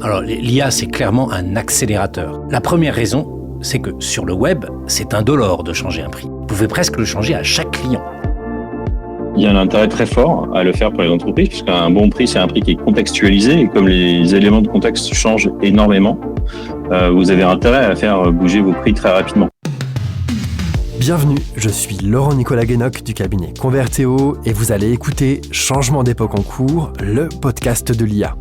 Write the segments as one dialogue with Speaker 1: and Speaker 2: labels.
Speaker 1: Alors, l'IA, c'est clairement un accélérateur. La première raison, c'est que sur le web, c'est indolore de changer un prix. Vous pouvez presque le changer à chaque client.
Speaker 2: Il y a un intérêt très fort à le faire pour les entreprises, puisqu'un bon prix, c'est un prix qui est contextualisé, et comme les éléments de contexte changent énormément, vous avez intérêt à faire bouger vos prix très rapidement.
Speaker 3: Bienvenue, je suis Laurent-Nicolas Guénoc du cabinet Convertéo et vous allez écouter Changement d'époque en cours, le podcast de l'IA.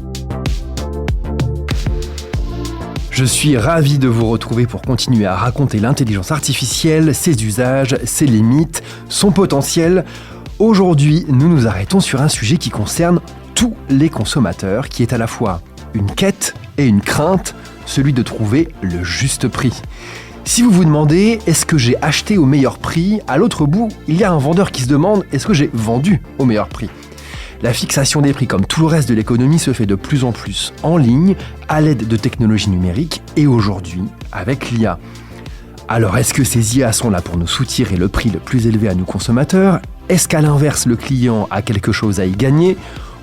Speaker 3: Je suis ravi de vous retrouver pour continuer à raconter l'intelligence artificielle, ses usages, ses limites, son potentiel. Aujourd'hui, nous nous arrêtons sur un sujet qui concerne tous les consommateurs, qui est à la fois une quête et une crainte, celui de trouver le juste prix. Si vous vous demandez, est-ce que j'ai acheté au meilleur prix ? À l'autre bout, il y a un vendeur qui se demande, est-ce que j'ai vendu au meilleur prix ? La fixation des prix, comme tout le reste de l'économie, se fait de plus en plus en ligne, à l'aide de technologies numériques et aujourd'hui, avec l'IA. Alors, est-ce que ces IA sont là pour nous soutirer le prix le plus élevé à nous consommateurs ? Est-ce qu'à l'inverse, le client a quelque chose à y gagner ?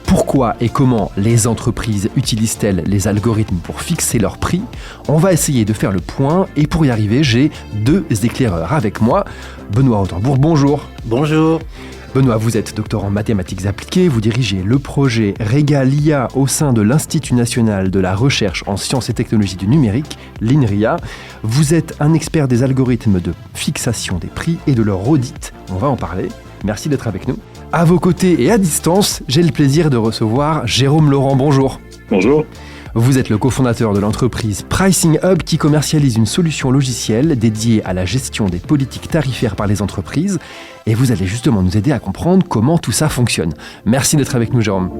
Speaker 3: Pourquoi et comment les entreprises utilisent-elles les algorithmes pour fixer leurs prix ? On va essayer de faire le point et pour y arriver, j'ai deux éclaireurs avec moi. Benoît Rothenbourg, bonjour.
Speaker 1: Bonjour.
Speaker 3: Benoît, vous êtes docteur en mathématiques appliquées, vous dirigez le projet Régal IA au sein de l'Institut national de la recherche en sciences et technologies du numérique, l'INRIA. Vous êtes un expert des algorithmes de fixation des prix et de leur audit. On va en parler. Merci d'être avec nous. À vos côtés et à distance, j'ai le plaisir de recevoir Jérôme Laurent. Bonjour.
Speaker 2: Bonjour.
Speaker 3: Vous êtes le cofondateur de l'entreprise Pricing Hub qui commercialise une solution logicielle dédiée à la gestion des politiques tarifaires par les entreprises. Et vous allez justement nous aider à comprendre comment tout ça fonctionne. Merci d'être avec nous, Jérôme.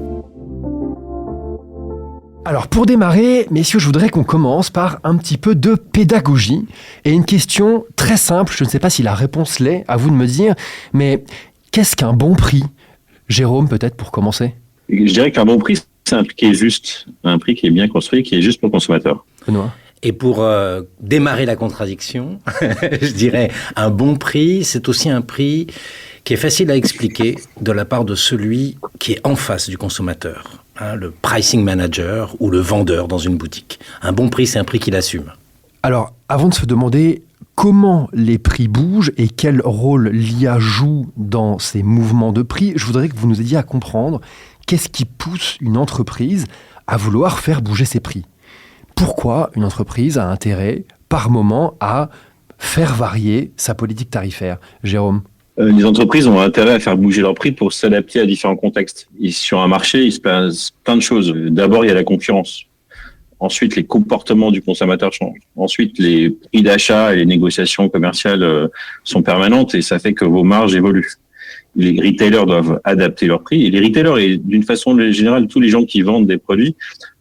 Speaker 3: Alors pour démarrer, messieurs, je voudrais qu'on commence par un petit peu de pédagogie. Et une question très simple, je ne sais pas si la réponse l'est, à vous de me dire, mais qu'est-ce qu'un bon prix ? Jérôme, peut-être pour commencer ?
Speaker 2: Je dirais qu'un bon prix, c'est un prix qui est juste, un prix qui est bien construit, qui est juste pour le consommateur.
Speaker 3: Benoît ?
Speaker 1: Et pour démarrer la contradiction, je dirais un bon prix, c'est aussi un prix qui est facile à expliquer de la part de celui qui est en face du consommateur, le pricing manager ou le vendeur dans une boutique. Un bon prix, c'est un prix qu'il assume.
Speaker 3: Alors, avant de se demander comment les prix bougent et quel rôle l'IA joue dans ces mouvements de prix, je voudrais que vous nous aidiez à comprendre qu'est-ce qui pousse une entreprise à vouloir faire bouger ses prix. Pourquoi une entreprise a intérêt, par moment, à faire varier sa politique tarifaire ? Jérôme ?
Speaker 2: Les entreprises ont intérêt à faire bouger leurs prix pour s'adapter à différents contextes. Et sur un marché, il se passe plein de choses. D'abord, il y a la concurrence. Ensuite, les comportements du consommateur changent. Ensuite, les prix d'achat et les négociations commerciales sont permanentes et ça fait que vos marges évoluent. Les retailers doivent adapter leurs prix. Et les retailers, et d'une façon générale, tous les gens qui vendent des produits,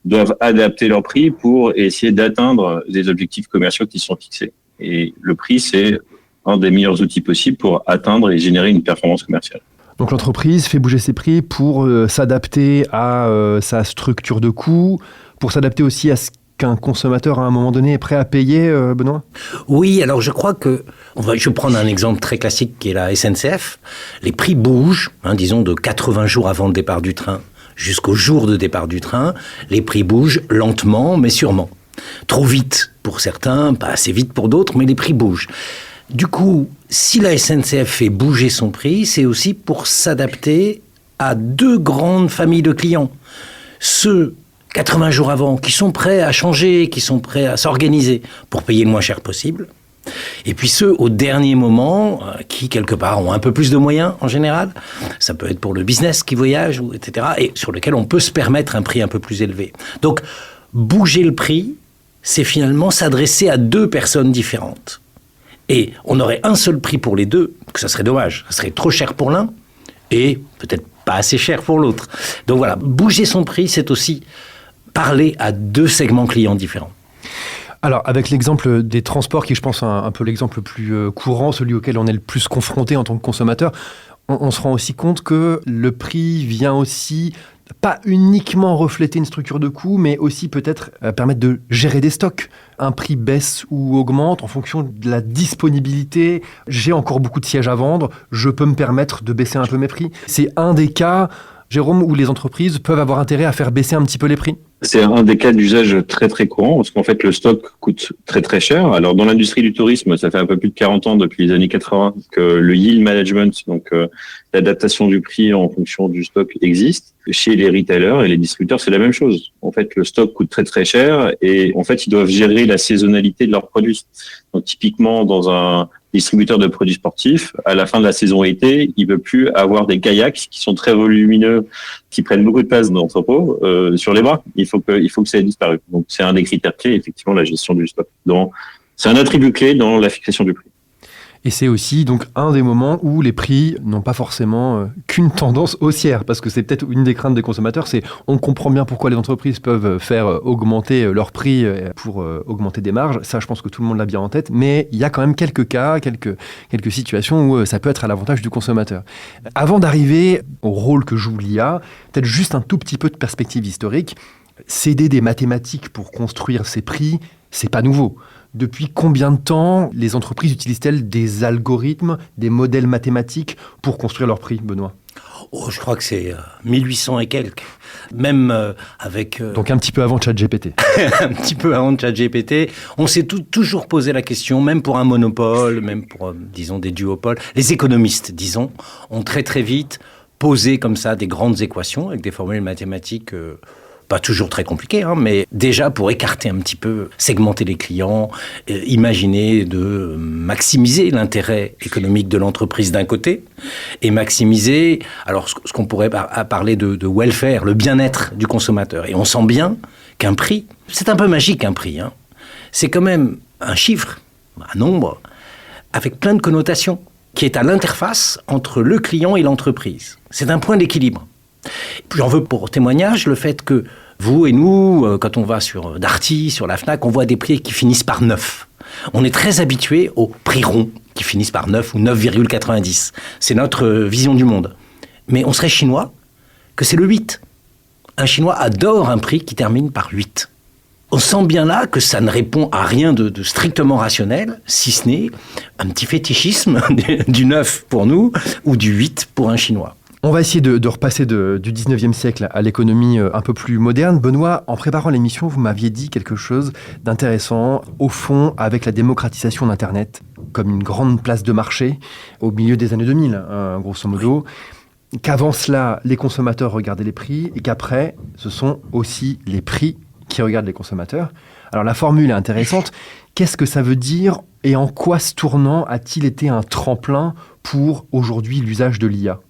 Speaker 2: doivent adapter leurs prix pour essayer d'atteindre des objectifs commerciaux qui sont fixés. Et le prix, c'est un des meilleurs outils possibles pour atteindre et générer une performance commerciale.
Speaker 3: Donc l'entreprise fait bouger ses prix pour s'adapter à sa structure de coûts, pour s'adapter aussi à ce qu'un consommateur à un moment donné est prêt à payer, Benoît ?
Speaker 1: Oui, alors je crois que, je vais prendre un exemple très classique qui est la SNCF. Les prix bougent, disons de 80 jours avant le départ du train jusqu'au jour de départ du train. Les prix bougent lentement mais sûrement. Trop vite pour certains, pas assez vite pour d'autres, mais les prix bougent. Du coup, si la SNCF fait bouger son prix, c'est aussi pour s'adapter à deux grandes familles de clients. Ceux 80 jours avant, qui sont prêts à changer, qui sont prêts à s'organiser pour payer le moins cher possible. Et puis ceux au dernier moment, qui quelque part ont un peu plus de moyens en général, ça peut être pour le business qui voyage, etc., et sur lequel on peut se permettre un prix un peu plus élevé. Donc, bouger le prix, c'est finalement s'adresser à deux personnes différentes. Et on aurait un seul prix pour les deux, que ça serait dommage, ça serait trop cher pour l'un, et peut-être pas assez cher pour l'autre. Donc voilà, bouger son prix, c'est aussi parler à deux segments clients différents.
Speaker 3: Alors, avec l'exemple des transports, qui je pense un peu l'exemple le plus courant, celui auquel on est le plus confronté en tant que consommateur, on se rend aussi compte que le prix vient aussi pas uniquement refléter une structure de coût, mais aussi peut-être permettre de gérer des stocks. Un prix baisse ou augmente en fonction de la disponibilité. J'ai encore beaucoup de sièges à vendre, je peux me permettre de baisser un peu mes prix. C'est un des cas Jérôme, où les entreprises peuvent avoir intérêt à faire baisser un petit peu les prix?
Speaker 2: C'est un des cas d'usage très très courant parce qu'en fait le stock coûte très très cher. Alors dans l'industrie du tourisme, ça fait un peu plus de 40 ans depuis les années 80 que le yield management, donc l'adaptation du prix en fonction du stock existe. Chez les retailers et les distributeurs, c'est la même chose. En fait, le stock coûte très très cher et en fait ils doivent gérer la saisonnalité de leurs produits. Donc typiquement dans un distributeur de produits sportifs, à la fin de la saison été, il veut plus avoir des kayaks qui sont très volumineux, qui prennent beaucoup de place dans l'entrepôt sur les bras. Il faut que ça ait disparu. Donc c'est un des critères clés, effectivement, la gestion du stock. C'est un attribut clé dans la fixation du prix.
Speaker 3: Et c'est aussi donc un des moments où les prix n'ont pas forcément qu'une tendance haussière, parce que c'est peut-être une des craintes des consommateurs, c'est on comprend bien pourquoi les entreprises peuvent faire augmenter leurs prix pour augmenter des marges, ça je pense que tout le monde l'a bien en tête, mais il y a quand même quelques cas, quelques situations où ça peut être à l'avantage du consommateur. Avant d'arriver au rôle que joue l'IA, peut-être juste un tout petit peu de perspective historique, céder des mathématiques pour construire ces prix, c'est pas nouveau. Depuis combien de temps les entreprises utilisent-elles des algorithmes, des modèles mathématiques pour construire leurs prix, Benoît ?
Speaker 1: Je crois que c'est 1800 et quelques. Même avec...
Speaker 3: Donc un petit peu avant ChatGPT.
Speaker 1: Un petit peu avant ChatGPT. On s'est toujours posé la question, même pour un monopole, même pour, disons, des duopoles. Les économistes, disons, ont très très vite posé comme ça des grandes équations avec des formules mathématiques... pas toujours très compliqué, mais déjà pour écarter un petit peu, segmenter les clients, imaginer de maximiser l'intérêt économique de l'entreprise d'un côté et maximiser, alors ce qu'on pourrait parler de welfare, le bien-être du consommateur. Et on sent bien qu'un prix, c'est un peu magique un prix, c'est quand même un chiffre, un nombre, avec plein de connotations, qui est à l'interface entre le client et l'entreprise. C'est un point d'équilibre. J'en veux pour témoignage le fait que vous et nous, quand on va sur Darty, sur la Fnac, on voit des prix qui finissent par 9. On est très habitué aux prix ronds qui finissent par 9 ou 9,90. C'est notre vision du monde. Mais on serait chinois que c'est le 8. Un Chinois adore un prix qui termine par 8. On sent bien là que ça ne répond à rien de strictement rationnel, si ce n'est un petit fétichisme du 9 pour nous ou du 8 pour un Chinois.
Speaker 3: On va essayer de repasser du 19e siècle à l'économie un peu plus moderne. Benoît, en préparant l'émission, vous m'aviez dit quelque chose d'intéressant, au fond, avec la démocratisation d'Internet, comme une grande place de marché au milieu des années 2000, grosso modo, qu'avant cela, les consommateurs regardaient les prix et qu'après, ce sont aussi les prix qui regardent les consommateurs. Alors la formule est intéressante. Qu'est-ce que ça veut dire et en quoi ce tournant a-t-il été un tremplin pour aujourd'hui l'usage de l'IA ?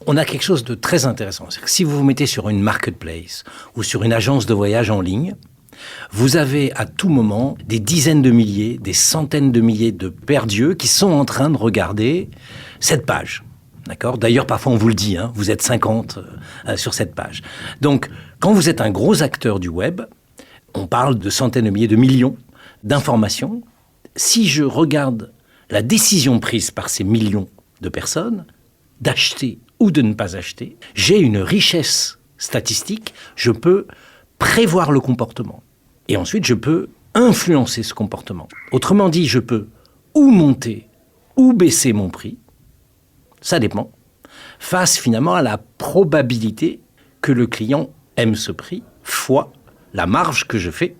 Speaker 1: On a quelque chose de très intéressant. C'est que si vous vous mettez sur une marketplace ou sur une agence de voyage en ligne, vous avez à tout moment des dizaines de milliers, des centaines de milliers de perdus qui sont en train de regarder cette page. D'accord ? D'ailleurs, parfois on vous le dit, vous êtes 50 sur cette page. Donc, quand vous êtes un gros acteur du web, on parle de centaines de milliers, de millions d'informations. Si je regarde la décision prise par ces millions de personnes, d'acheter ou de ne pas acheter, j'ai une richesse statistique, je peux prévoir le comportement. Et ensuite, je peux influencer ce comportement. Autrement dit, je peux ou monter ou baisser mon prix, ça dépend, face finalement à la probabilité que le client aime ce prix, fois la marge que je fais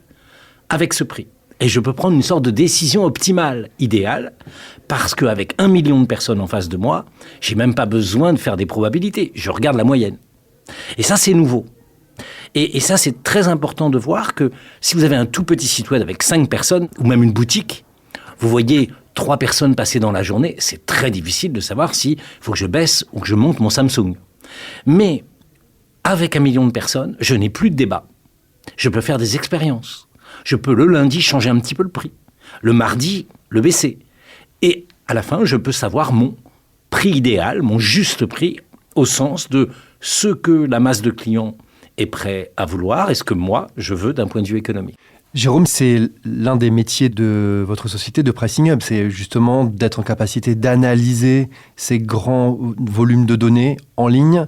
Speaker 1: avec ce prix. Et je peux prendre une sorte de décision optimale, idéale, parce qu'avec 1 million de personnes en face de moi, j'ai même pas besoin de faire des probabilités. Je regarde la moyenne. Et ça, c'est nouveau. Et ça, c'est très important de voir que si vous avez un tout petit site web avec 5 personnes, ou même une boutique, vous voyez 3 personnes passer dans la journée, c'est très difficile de savoir s'il faut que je baisse ou que je monte mon Samsung. Mais avec 1 million de personnes, je n'ai plus de débat. Je peux faire des expériences. Je peux le lundi changer un petit peu le prix, le mardi le baisser. Et à la fin, je peux savoir mon prix idéal, mon juste prix, au sens de ce que la masse de clients est prêt à vouloir et ce que moi, je veux d'un point de vue économique.
Speaker 3: Jérôme, c'est l'un des métiers de votre société de Pricing Hub, c'est justement d'être en capacité d'analyser ces grands volumes de données en ligne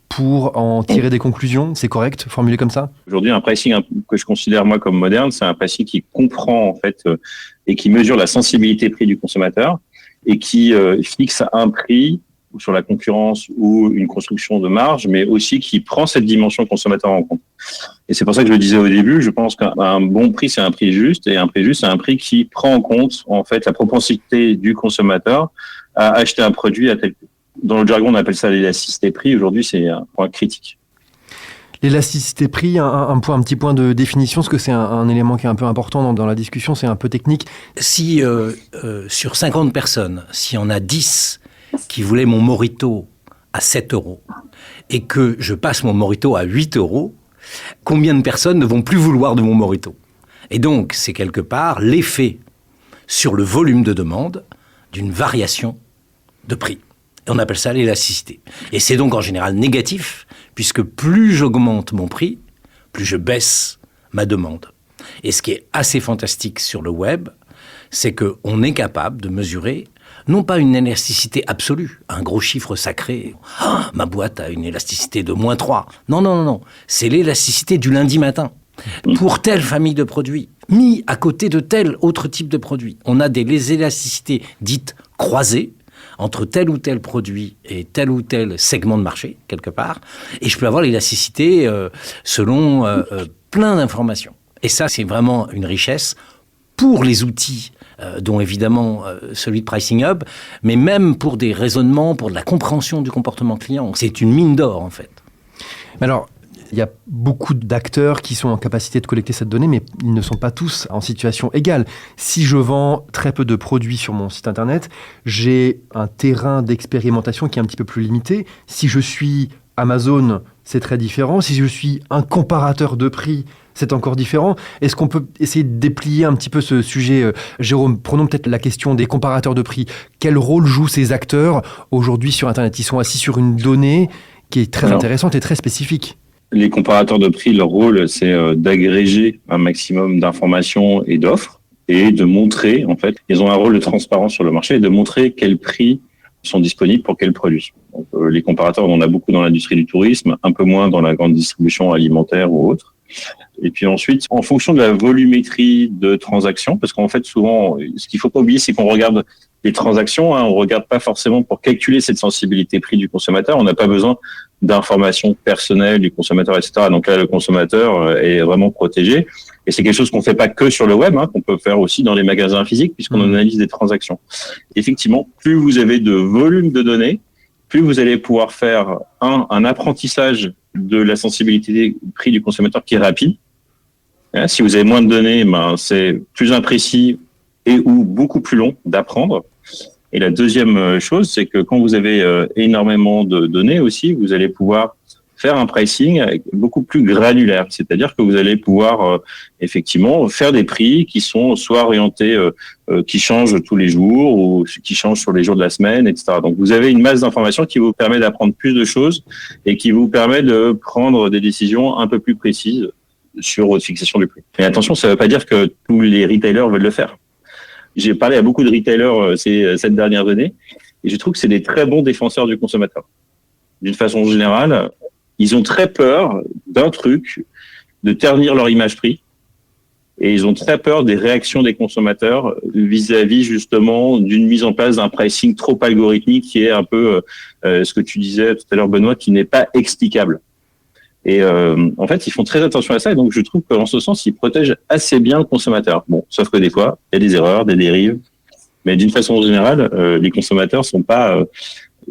Speaker 3: pour en tirer des conclusions. C'est correct, formulé comme ça ?
Speaker 2: Aujourd'hui, un pricing que je considère moi comme moderne, c'est un pricing qui comprend en fait et qui mesure la sensibilité prix du consommateur et qui fixe un prix ou sur la concurrence ou une construction de marge, mais aussi qui prend cette dimension consommateur en compte. Et c'est pour ça que je le disais au début, je pense qu'un bon prix, c'est un prix juste, et un prix juste, c'est un prix qui prend en compte, en fait, la propensité du consommateur à acheter un produit à tel prix. Dans le jargon, on appelle ça l'élasticité prix. Aujourd'hui, c'est un point critique.
Speaker 3: L'élasticité prix, un petit point de définition, parce que c'est un élément qui est un peu important dans la discussion, c'est un peu technique.
Speaker 1: Si sur 50 personnes, s'il y en a 10 qui voulaient mon Morito à 7 € et que je passe mon Morito à 8 €, combien de personnes ne vont plus vouloir de mon Morito? Et donc, c'est quelque part l'effet sur le volume de demande d'une variation de prix. Et on appelle ça l'élasticité. Et c'est donc en général négatif, puisque plus j'augmente mon prix, plus je baisse ma demande. Et ce qui est assez fantastique sur le web, c'est qu'on est capable de mesurer, non pas une élasticité absolue, un gros chiffre sacré, ma boîte a une élasticité de -3. Non. C'est l'élasticité du lundi matin. Pour telle famille de produits, mis à côté de tel autre type de produit. On a des élasticités dites croisées, entre tel ou tel produit et tel ou tel segment de marché, quelque part. Et je peux avoir l'élasticité selon plein d'informations. Et ça, c'est vraiment une richesse pour les outils, dont évidemment celui de Pricing Hub, mais même pour des raisonnements, pour de la compréhension du comportement client. C'est une mine d'or, en fait.
Speaker 3: Alors, il y a beaucoup d'acteurs qui sont en capacité de collecter cette donnée, mais ils ne sont pas tous en situation égale. Si je vends très peu de produits sur mon site internet, j'ai un terrain d'expérimentation qui est un petit peu plus limité. Si je suis Amazon, c'est très différent. Si je suis un comparateur de prix, c'est encore différent. Est-ce qu'on peut essayer de déplier un petit peu ce sujet, Jérôme? Prenons peut-être la question des comparateurs de prix. Quel rôle jouent ces acteurs aujourd'hui sur Internet? Ils sont assis sur une donnée qui est très intéressante et très spécifique.
Speaker 2: Les comparateurs de prix, leur rôle, c'est d'agréger un maximum d'informations et d'offres et de montrer, en fait, ils ont un rôle de transparence sur le marché et de montrer quels prix sont disponibles pour quels produits. Donc, les comparateurs, on en a beaucoup dans l'industrie du tourisme, un peu moins dans la grande distribution alimentaire ou autre. Et puis ensuite, en fonction de la volumétrie de transactions, parce qu'en fait, souvent, ce qu'il faut pas oublier, c'est qu'on regarde les transactions, on regarde pas forcément pour calculer cette sensibilité prix du consommateur. On n'a pas besoin d'informations personnelles du consommateur, etc. Donc là, le consommateur est vraiment protégé. Et c'est quelque chose qu'on fait pas que sur le web, qu'on peut faire aussi dans les magasins physiques, puisqu'on analyse des transactions. Effectivement, plus vous avez de volume de données, plus vous allez pouvoir faire un apprentissage de la sensibilité prix du consommateur qui est rapide. Si vous avez moins de données, c'est plus imprécis et ou beaucoup plus long d'apprendre. Et la deuxième chose, c'est que quand vous avez énormément de données aussi, vous allez pouvoir faire un pricing beaucoup plus granulaire. C'est-à-dire que vous allez pouvoir effectivement faire des prix qui sont soit orientés, qui changent tous les jours ou qui changent sur les jours de la semaine, etc. Donc vous avez une masse d'informations qui vous permet d'apprendre plus de choses et qui vous permet de prendre des décisions un peu plus précises sur votre fixation du prix. Mais attention, ça ne veut pas dire que tous les retailers veulent le faire. J'ai parlé à beaucoup de retailers ces dernières années et je trouve que c'est des très bons défenseurs du consommateur. D'une façon générale, ils ont très peur d'un truc, de ternir leur image prix, et ils ont très peur des réactions des consommateurs vis-à-vis justement d'une mise en place d'un pricing trop algorithmique qui est un peu ce que tu disais tout à l'heure, Benoît, qui n'est pas explicable. Et en fait, ils font très attention à ça, et donc je trouve qu'en ce sens, ils protègent assez bien le consommateur. Bon, sauf que des fois, il y a des erreurs, des dérives, mais d'une façon générale, les consommateurs sont pas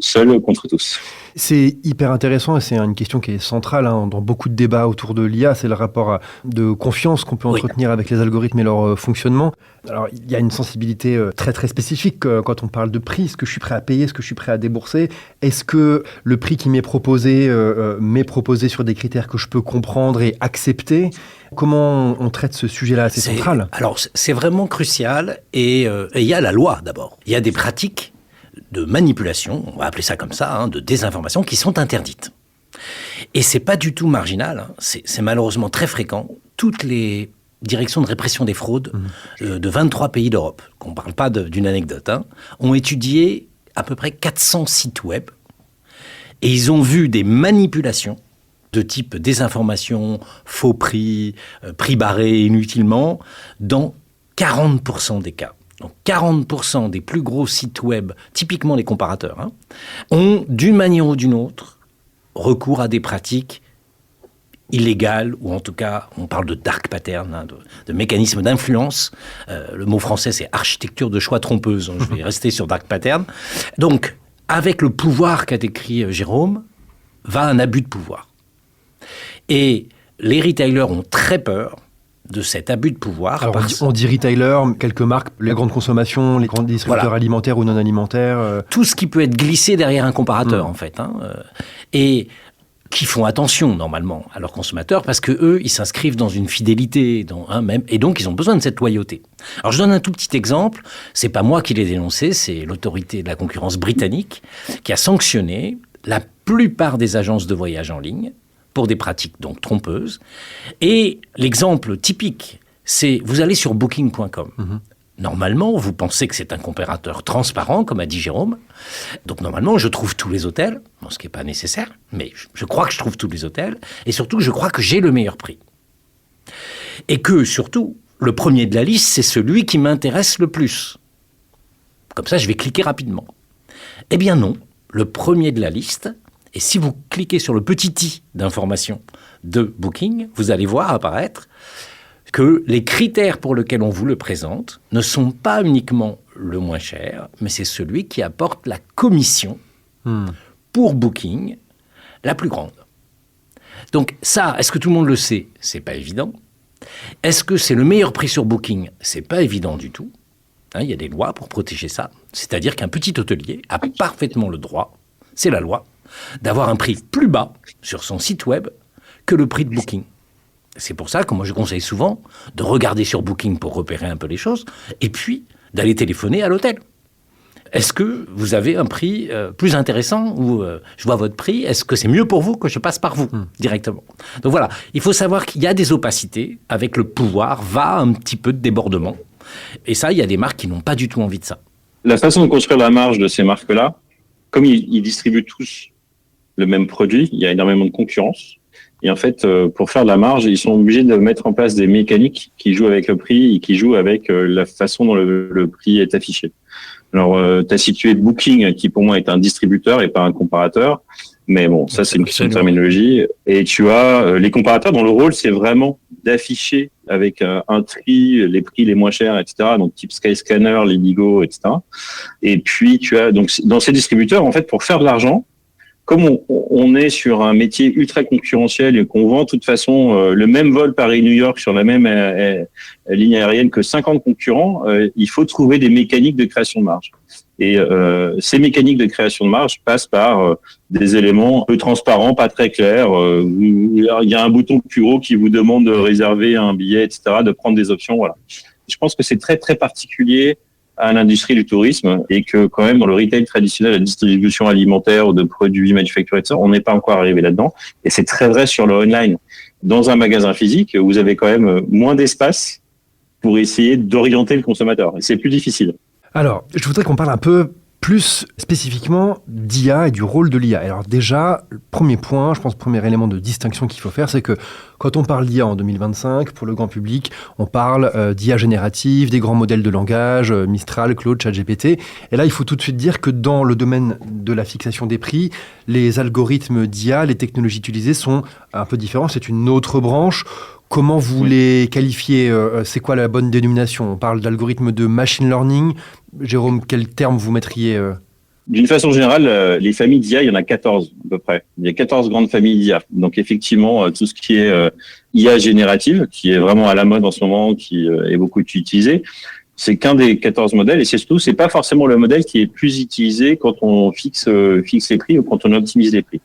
Speaker 2: seuls contre tous.
Speaker 3: C'est hyper intéressant et c'est une question qui est centrale dans beaucoup de débats autour de l'IA, c'est le rapport de confiance qu'on peut entretenir avec les algorithmes et leur fonctionnement. Alors, il y a une sensibilité très très spécifique quand on parle de prix, ce que je suis prêt à payer, ce que je suis prêt à débourser. Est-ce que le prix qui m'est proposé sur des critères que je peux comprendre et accepter? Comment on traite ce sujet-là? C'est central.
Speaker 1: Alors, c'est vraiment crucial et il y a la loi d'abord. Il y a des pratiques de manipulation, on va appeler ça comme ça, de désinformation, qui sont interdites. Et c'est pas du tout marginal, c'est malheureusement très fréquent. Toutes les directions de répression des fraudes de 23 pays d'Europe, qu'on ne parle pas d'une anecdote, ont étudié à peu près 400 sites web et ils ont vu des manipulations de type désinformation, faux prix, prix barré inutilement, dans 40% des cas. donc 40% des plus gros sites web, typiquement les comparateurs, ont d'une manière ou d'une autre recours à des pratiques illégales, ou en tout cas, on parle de dark pattern, de mécanismes d'influence. Le mot français, c'est architecture de choix trompeuse. Je vais rester sur dark pattern. Donc, avec le pouvoir qu'a décrit Jérôme, va un abus de pouvoir. Et les retailers ont très peur de cet abus de pouvoir.
Speaker 3: Alors, on dit retailer, quelques marques, les grandes consommations, les grands distributeurs alimentaires ou non alimentaires.
Speaker 1: Tout ce qui peut être glissé derrière un comparateur, en fait. Et qui font attention, normalement, à leurs consommateurs, parce qu'eux, ils s'inscrivent dans une fidélité, et donc ils ont besoin de cette loyauté. Alors, je donne un tout petit exemple. C'est pas moi qui l'ai dénoncé, c'est l'autorité de la concurrence britannique qui a sanctionné la plupart des agences de voyage en ligne pour des pratiques donc trompeuses. Et l'exemple typique, c'est vous allez sur booking.com. Normalement, vous pensez que c'est un comparateur transparent, comme a dit Jérôme. Donc normalement, je trouve tous les hôtels, ce qui n'est pas nécessaire, mais je crois que je trouve tous les hôtels, et surtout, je crois que j'ai le meilleur prix. Et que, surtout, le premier de la liste, c'est celui qui m'intéresse le plus. Comme ça, je vais cliquer rapidement. Eh bien non, le premier de la liste, et si vous cliquez sur le petit i d'information de Booking, vous allez voir apparaître que les critères pour lesquels on vous le présente ne sont pas uniquement le moins cher, mais c'est celui qui apporte la commission pour Booking la plus grande. Donc ça, est-ce que tout le monde le sait ? C'est pas évident. Est-ce que c'est le meilleur prix sur Booking ? C'est pas évident du tout. Il y a des lois pour protéger ça. C'est-à-dire qu'un petit hôtelier a parfaitement le droit, c'est la loi, d'avoir un prix plus bas sur son site web que le prix de Booking. C'est pour ça que moi je conseille souvent de regarder sur Booking pour repérer un peu les choses, et puis d'aller téléphoner à l'hôtel. Est-ce que vous avez un prix plus intéressant, ou je vois votre prix, est-ce que c'est mieux pour vous que je passe par vous directement ? Donc voilà, il faut savoir qu'il y a des opacités, avec le pouvoir va un petit peu de débordement, et ça, il y a des marques qui n'ont pas du tout envie de ça.
Speaker 2: La façon de construire la marge de ces marques-là, comme ils distribuent tous le même produit, il y a énormément de concurrence. Et en fait, pour faire de la marge, ils sont obligés de mettre en place des mécaniques qui jouent avec le prix et qui jouent avec la façon dont le prix est affiché. Alors, tu as situé Booking, qui pour moi est un distributeur et pas un comparateur. Mais bon, ça, c'est une question de terminologie. Et tu as les comparateurs dont le rôle, c'est vraiment d'afficher avec un tri, les prix les moins chers, etc. Donc, type Skyscanner, Ledigo, etc. Et puis, tu as, donc, dans ces distributeurs, en fait, pour faire de l'argent, comme on est sur un métier ultra concurrentiel et qu'on vend de toute façon le même vol Paris-New York sur la même ligne aérienne que 50 concurrents, il faut trouver des mécaniques de création de marge. Et ces mécaniques de création de marge passent par des éléments peu transparents, pas très clairs. Il y a un bouton plus haut qui vous demande de réserver un billet, etc., de prendre des options. Voilà. Je pense que c'est très, très particulier à l'industrie du tourisme, et que quand même dans le retail traditionnel, la distribution alimentaire ou de produits manufacturés, etc., on n'est pas encore arrivé là-dedans. Et c'est très vrai sur le online. Dans un magasin physique, vous avez quand même moins d'espace pour essayer d'orienter le consommateur. Et c'est plus difficile.
Speaker 3: Alors, je voudrais qu'on parle un peu plus spécifiquement d'IA et du rôle de l'IA. Alors déjà, le premier point, je pense, le premier élément de distinction qu'il faut faire, c'est que quand on parle d'IA en 2025, pour le grand public, on parle d'IA générative, des grands modèles de langage, Mistral, Claude, ChatGPT. Et là, il faut tout de suite dire que dans le domaine de la fixation des prix, les algorithmes d'IA, les technologies utilisées sont un peu différents. C'est une autre branche. Comment vous les qualifiez ? C'est quoi la bonne dénomination ? On parle d'algorithmes de machine learning. Jérôme, quel terme vous mettriez ?
Speaker 2: D'une façon générale, les familles d'IA, il y en a 14 à peu près. Il y a 14 grandes familles d'IA. Donc effectivement, tout ce qui est IA générative, qui est vraiment à la mode en ce moment, qui est beaucoup utilisé, c'est qu'un des 14 modèles. Et c'est surtout, c'est pas forcément le modèle qui est plus utilisé quand on fixe les prix ou quand on optimise les prix.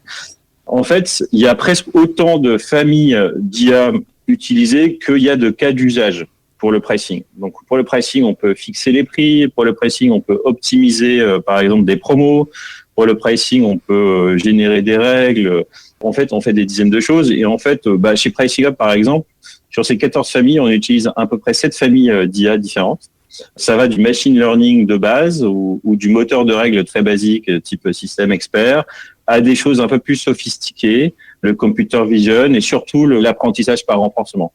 Speaker 2: En fait, il y a presque autant de familles d'IA utilisées qu'il y a de cas d'usage pour le pricing. Donc, pour le pricing, on peut fixer les prix. Pour le pricing, on peut optimiser, par exemple, des promos. Pour le pricing, on peut générer des règles. En fait, on fait des dizaines de choses. Et en fait, chez Pricing Hub, par exemple, sur ces 14 familles, on utilise à peu près 7 familles d'IA différentes. Ça va du machine learning de base ou du moteur de règles très basique, type système expert, à des choses un peu plus sophistiquées, le computer vision et surtout l'apprentissage par renforcement.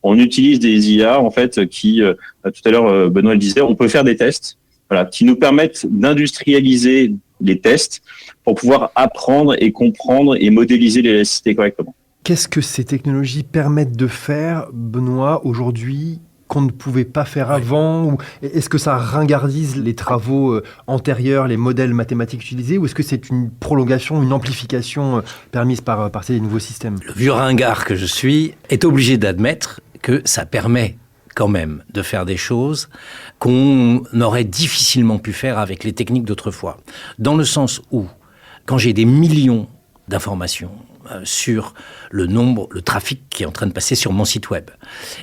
Speaker 2: On utilise des IA en fait qui, tout à l'heure Benoît le disait, on peut faire des tests, voilà, qui nous permettent d'industrialiser les tests pour pouvoir apprendre et comprendre et modéliser l'élasticité correctement.
Speaker 3: Qu'est-ce que ces technologies permettent de faire, Benoît, aujourd'hui, qu'on ne pouvait pas faire avant? Ou est-ce que ça ringardise les travaux antérieurs, les modèles mathématiques utilisés, ou est-ce que c'est une prolongation, une amplification permise par ces nouveaux systèmes?
Speaker 1: Le vieux ringard que je suis est obligé d'admettre que ça permet quand même de faire des choses qu'on aurait difficilement pu faire avec les techniques d'autrefois. Dans le sens où, quand j'ai des millions d'informations sur le trafic qui est en train de passer sur mon site web,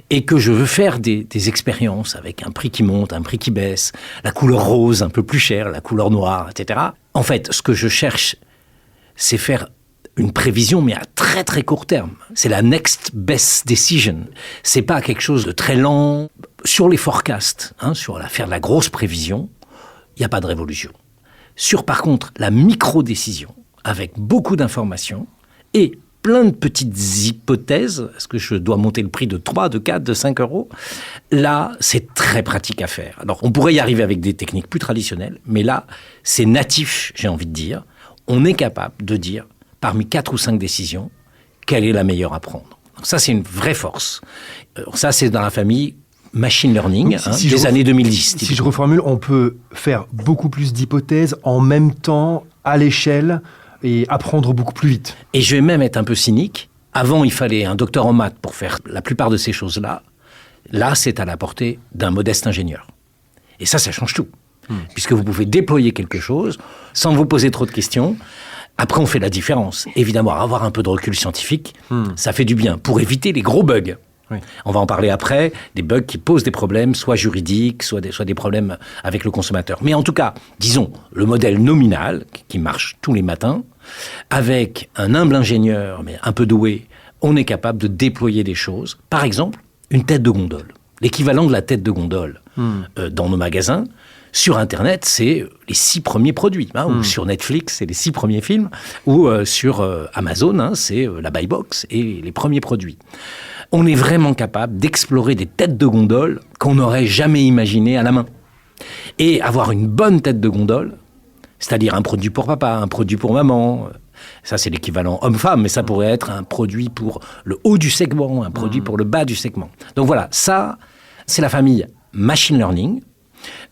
Speaker 1: et que je veux faire des expériences avec un prix qui monte, un prix qui baisse, la couleur rose un peu plus chère, la couleur noire, etc. En fait, ce que je cherche, c'est faire une prévision, mais à très très court terme. C'est la next best decision. C'est pas quelque chose de très lent. Sur les forecasts, faire de la grosse prévision, il n'y a pas de révolution. Sur, par contre, la micro-décision, avec beaucoup d'informations et plein de petites hypothèses, est-ce que je dois monter le prix de 3, de 4, de 5 euros? Là, c'est très pratique à faire. Alors, on pourrait y arriver avec des techniques plus traditionnelles, mais là, c'est natif, j'ai envie de dire. On est capable de dire, parmi 4 ou 5 décisions, quelle est la meilleure à prendre. Donc ça, c'est une vraie force. Ça, c'est dans la famille machine learning des années 2010.
Speaker 3: Si je reformule, on peut faire beaucoup plus d'hypothèses en même temps, à l'échelle, et apprendre beaucoup plus vite.
Speaker 1: Et je vais même être un peu cynique. Avant, il fallait un docteur en maths pour faire la plupart de ces choses-là. Là, c'est à la portée d'un modeste ingénieur. Et ça change tout. Puisque vous pouvez déployer quelque chose sans vous poser trop de questions. Après, on fait la différence. Évidemment, avoir un peu de recul scientifique, ça fait du bien pour éviter les gros bugs. Oui. On va en parler après, des bugs qui posent des problèmes, soit juridiques, soit des problèmes avec le consommateur. Mais en tout cas, disons, le modèle nominal, qui marche tous les matins, avec un humble ingénieur, mais un peu doué, on est capable de déployer des choses. Par exemple, une tête de gondole. L'équivalent de la tête de gondole dans nos magasins. Sur Internet, c'est les 6 premiers produits. Ou sur Netflix, c'est les 6 premiers films. Ou sur Amazon, c'est la buy box et les premiers produits. On est vraiment capable d'explorer des têtes de gondole qu'on n'aurait jamais imaginées à la main. Et avoir une bonne tête de gondole, c'est-à-dire un produit pour papa, un produit pour maman, ça c'est l'équivalent homme-femme, mais ça pourrait être un produit pour le haut du segment, un produit pour le bas du segment. Donc voilà, ça, c'est la famille machine learning,